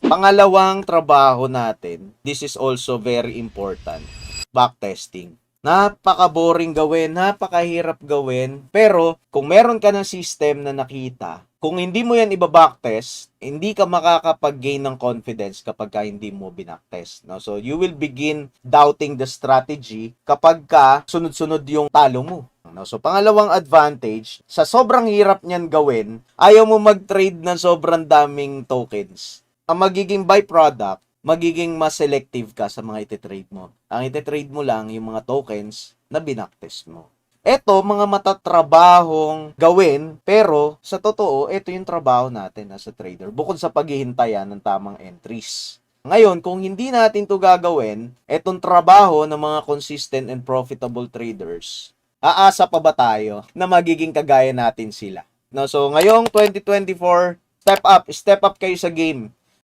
Pangalawang trabaho natin, this is also very important, backtesting. Napaka-boring gawin, napakahirap gawin, pero kung meron ka ng system na nakita, kung hindi mo yan iba-backtest, hindi ka makakapag-gain ng confidence kapag ka hindi mo binacktest. No? So, you will begin doubting the strategy kapag ka sunod-sunod yung talo mo. No? So, pangalawang advantage, sa sobrang hirap niyan gawin, ayaw mo mag-trade ng sobrang daming tokens. Ang magiging byproduct, magiging mas selective ka sa mga ititrade mo. Ang ititrade mo lang yung mga tokens na binacktest mo. Ito, mga matatrabahong gawin, pero sa totoo, ito yung trabaho natin as a trader. Bukod sa paghihintayan ng tamang entries. Ngayon, kung hindi natin to gagawin, etong trabaho ng mga consistent and profitable traders, aasa pa ba tayo na magiging kagaya natin sila? No, so, ngayong 2024, step up kayo sa game.